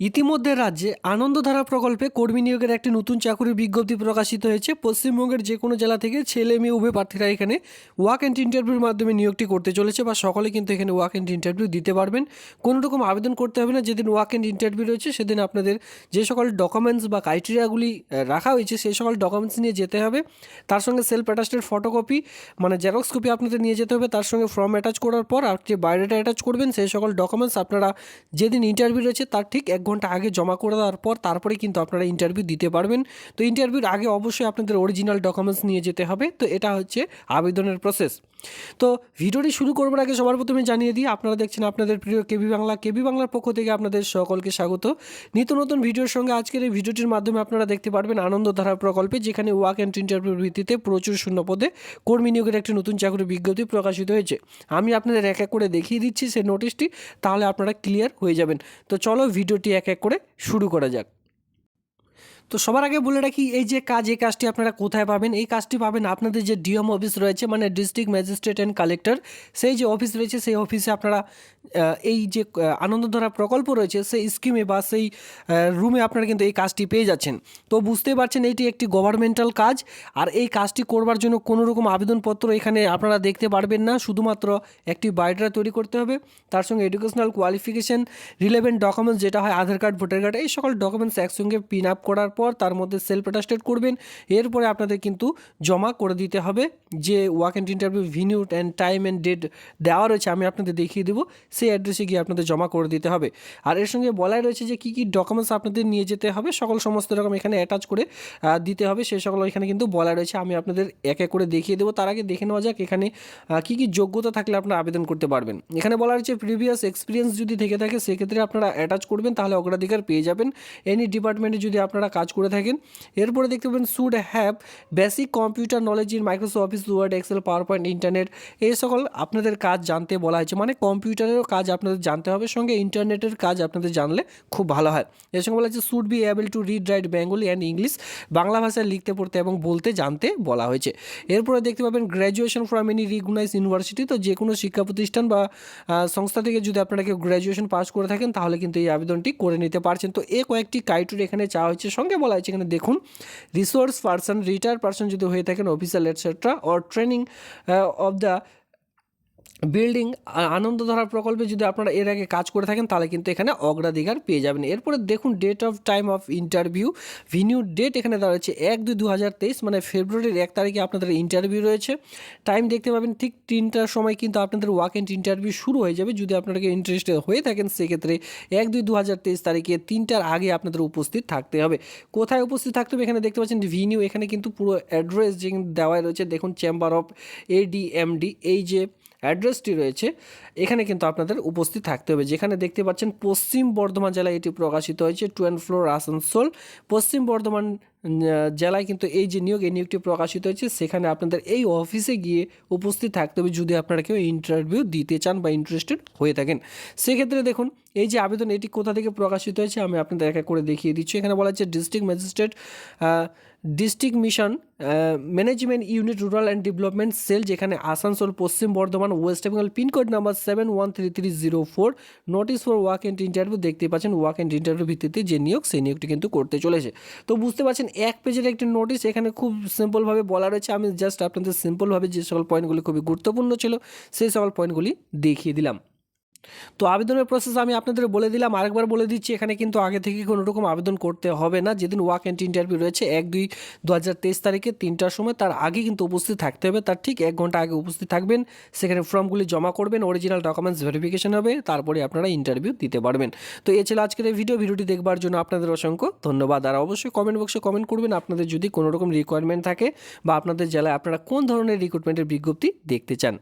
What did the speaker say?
ইতিমধ্যে রাজ্যে আনন্দধারা প্রকল্পে কর্মী নিয়োগের একটি নতুন চাকরির বিজ্ঞপ্তি প্রকাশিত হয়েছে। পশ্চিমবঙ্গের যে কোনো জেলা থেকে ছেলে মেয়ে উভয় প্রার্থীরা এখানে ওয়াক অ্যান্ড ইন্টারভিউর মাধ্যমে নিয়োগটি করতে চলেছে, বা সকলে কিন্তু এখানে ওয়াক অ্যান্ড ইন্টারভিউ দিতে পারবেন। কোনো রকম আবেদন করতে হবে না। যেদিন ওয়াক অ্যান্ড ইন্টারভিউ রয়েছে সেদিন আপনাদের যে সকল ডকুমেন্টস বা ক্রাইটেরিয়াগুলি রাখা হয়েছে সেই সকল ডকুমেন্টস নিয়ে যেতে হবে। তার সঙ্গে সেলফ অ্যাটাস্টেড ফটোকপি মানে জেরক্স কপি আপনাদের নিয়ে যেতে হবে। তার সঙ্গে ফর্ম অ্যাটাচ করার পর আপনি বায়োডাটা অ্যাটাচ করবেন। সেই সকল ডকুমেন্টস আপনারা যেদিন ইন্টারভিউ রয়েছে তার ঠিক 1 ঘন্টা আগে জমা করে দেওয়ার পর তারপরে কিন্তু আপনারা ইন্টারভিউ দিতে পারবেন। তো ইন্টারভিউর আগে অবশ্যই আপনাদের অরিজিনাল ডকুমেন্টস নিয়ে যেতে হবে। তো এটা হচ্ছে আবেদনের প্রসেস। তো ভিডিওটি শুরু করবার আগে সবার প্রথমে জানিয়ে দিই, আপনারা দেখছেন আপনাদের প্রিয় কেবি বাংলার পক্ষ থেকে আপনাদের সকলকে স্বাগত। নিত্য নতুন ভিডিওর সঙ্গে আজকের এই ভিডিওটির মাধ্যমে আপনারা দেখতে পারবেন আনন্দধারা প্রকল্পে, যেখানে ওয়াক অ্যান্ড ইন্টারভিউর ভিত্তিতে প্রচুর শূন্যপদে কর্মী নিয়োগের একটি নতুন চাকরির বিজ্ঞপ্তি প্রকাশিত হয়েছে। আমি আপনাদের এক এক করে দেখিয়ে দিচ্ছি সেই নোটিশটি, তাহলে আপনারা ক্লিয়ার হয়ে যাবেন। তো চলো ভিডিওটি এক এক করে শুরু করা যাক। তো সবার আগে বলে রাখি, এই কাজটি আপনারা কোথায় পাবেন। এই কাজটি পাবেন আপনাদের যে ডিএম অফিস রয়েছে, মানে ডিস্ট্রিক্ট ম্যাজিস্ট্রেট অ্যান্ড কালেক্টর, সেই যে অফিস রয়েছে সেই অফিসে আপনারা এই যে আনন্দধারা প্রকল্প রয়েছে সেই স্কিমে বা সেই রুমে আপনারা কিন্তু এই কাজটি পেয়ে যাচ্ছেন। তো বুঝতেই পারছেন এইটি একটি গভর্নমেন্টাল কাজ, আর এই কাজটি করবার জন্য কোনো রকম আবেদনপত্র এখানে আপনারা দেখতে পারবেন না। শুধুমাত্র একটি বায়োডাটা তৈরি করতে হবে, তার সঙ্গে এডুকেশনাল কোয়ালিফিকেশান, রিলেভেন্ট ডকুমেন্টস যেটা হয় আধার কার্ড, ভোটার কার্ড, এই সকল ডকুমেন্টস একসঙ্গে পিন আপ করার পর তার মধ্যে সেলফ অ্যাটাস্টেড করবেন। এরপরে আপনাদের কিন্তু জমা করে দিতে হবে যে walk and interview venue and time and date দেওয়া রয়েছে, আমি আপনাদের দেখিয়ে দেবো। সেই অ্যাড্রেসে গিয়ে আপনাদের জমা করে দিতে হবে। আর এর সঙ্গে বলাই রয়েছে যে কী কী ডকুমেন্টস আপনাদের নিয়ে যেতে হবে, সমস্ত রকম এখানে অ্যাটাচ করে দিতে হবে। সেই সকল এখানে কিন্তু বলা রয়েছে, আমি আপনাদের এক এক করে দেখিয়ে দেবো। তার আগে দেখে নেওয়া যাক এখানে কী কী যোগ্যতা থাকলে আপনারা আবেদন করতে পারবেন। এখানে বলা রয়েছে প্রিভিয়াস এক্সপিরিয়েন্স যদি থেকে থাকে সেক্ষেত্রে আপনারা অ্যাটাচ করবেন, তাহলে অগ্রাধিকার পেয়ে যাবেন। এনি ডিপার্টমেন্টে যদি আপনারা কাজ করে থাকেন। এরপরে দেখতে পাবেন should have basic computer knowledge in Microsoft Office, Word, Excel, PowerPoint, internet, এই সকল আপনাদের কাজ জানতে বলা হয়েছে। মানে কম্পিউটারেরও কাজ আপনাদের জানতে হবে, সঙ্গে ইন্টারনেটের কাজ আপনাদের জানলে খুব ভালো হয়। এর সঙ্গে বলা হয়েছে should be able to read, right Bengali and English, Bangla ভাষায় লিখতে পড়তে এবং বলতে জানতে বলা হয়েছে। এরপরে দেখতে পাবেন graduation from any recognise university, তো যে কোনো শিক্ষা প্রতিষ্ঠান বা সংস্থা থেকে যদি আপনারা কেউ গ্র্যাজুয়েশন পাস করে থাকেন তাহলে কিন্তু এই আবেদনটি করে নিতে পারছেন। তো এই কয়েকটি ক্রাইটেরিয়া এখানে চাওয়া হয়েছে। সঙ্গে বলা হয়েছে এখানে দেখুন, রিসোর্স পারসন, রিটায়ার্ড পারসন যদি হয়ে থাকেন, officer etcetera, or training of the building. Anandadhara প্রকল্পে যদি আপনারা এর আগে কাজ করে থাকেন তাহলে কিন্তু এখানে অগ্রাধিকার পেয়ে যাবেন। এরপরে দেখুন date of time of interview venue date এখানে দেওয়া রয়েছে 1/2/2023, মানে ফেব্রুয়ারির 1 তারিখে আপনাদের ইন্টারভিউ রয়েছে। টাইম দেখতে পাবেন ঠিক 3টার সময় কিন্তু আপনাদের ওয়াক অ্যান্ড ইন্টারভিউ শুরু হয়ে যাবে। যদি আপনারা ইন্টারেস্টেড হয়ে থাকেন সেক্ষেত্রে 1/2/2023 তারিখে 3টার আগে আপনাদের উপস্থিত থাকতে হবে। কোথায় উপস্থিত থাকতে হবে এখানে দেখতে পাচ্ছেন ভেন্যু, এখানে কিন্তু পুরো অ্যাড্রেস যে দেওয়া রয়েছে। দেখুন চেম্বার অফ ADMD, এই যে অ্যাড্রেসটি রয়েছে এখানে কিন্তু আপনাদের উপস্থিত থাকতে হবে। যেখানে দেখতে পাচ্ছেন পশ্চিম বর্ধমান জেলায় এটি প্রকাশিত হয়েছে, 12 ফ্লোর আসানসোল, পশ্চিম বর্ধমান জেলায় কিন্তু এই যে নিয়োগটি প্রকাশিত হয়েছে। সেখানে আপনাদের এই অফিসে গিয়ে উপস্থিত থাকতে হবে যদি আপনারা কেউ ইন্টারভিউ দিতে চান বা ইন্টারেস্টেড হয়ে থাকেন। সেক্ষেত্রে দেখুন এই যে আবেদন এটি কোথা থেকে প্রকাশিত হয়েছে আমি আপনাদের এক এক করে দেখিয়ে দিচ্ছি। এখানে বলা হচ্ছে district magistrate, district mission management unit, rural and development cell, যেখানে Asansol, Paschim Bardhaman, West Bengal, pincode number 713304। Notice for walk and interview দেখতে পাচ্ছেন, ওয়াক অ্যান্ড ইন্টারভিউ ভিত্তিতে যে নিয়োগ সেই নিয়োগটি কিন্তু করতে চলেছে। তো বুঝতে পারছেন 1 পেজের একটি নোটিশ, এখানে খুব সিম্পলভাবে বলা রয়েছে। আমি জাস্ট আপনাদের সিম্পলভাবে যে সকল পয়েন্টগুলি খুবই গুরুত্বপূর্ণ ছিল সেই সকল পয়েন্টগুলি দেখিয়ে দিলাম। তো আবেদনের প্রসেস আমি আপনাদের বলে দিলাম, আরেকবার বলে দিচ্ছি। এখানে কিন্তু আগে থেকে কোনো রকম আবেদন করতে হবে না। যেদিন ওয়াক অ্যান্ড ইন্টারভিউ রয়েছে 1/2/2023 তারিখে 3টার সময়, তার আগে কিন্তু উপস্থিত থাকতে হবে। তার ঠিক 1 ঘন্টা আগে উপস্থিত থাকবেন। সেখানে ফর্মগুলি জমা করবেন, অরিজিনাল ডকুমেন্টস ভেরিফিকেশন হবে, তারপরে আপনারা ইন্টারভিউ দিতে পারবেন। তো এই ছিল আজকের এই ভিডিওটি দেখবার জন্য আপনাদের অসংখ্য ধন্যবাদ। আর অবশ্যই কমেন্ট বক্সে কমেন্ট করবেন আপনাদের যদি কোনো রকম রিকোয়ারমেন্ট থাকে বা আপনাদের জেলায় আপনারা কোন ধরনের রিক্রুটমেন্টের বিজ্ঞপ্তি দেখতে চান।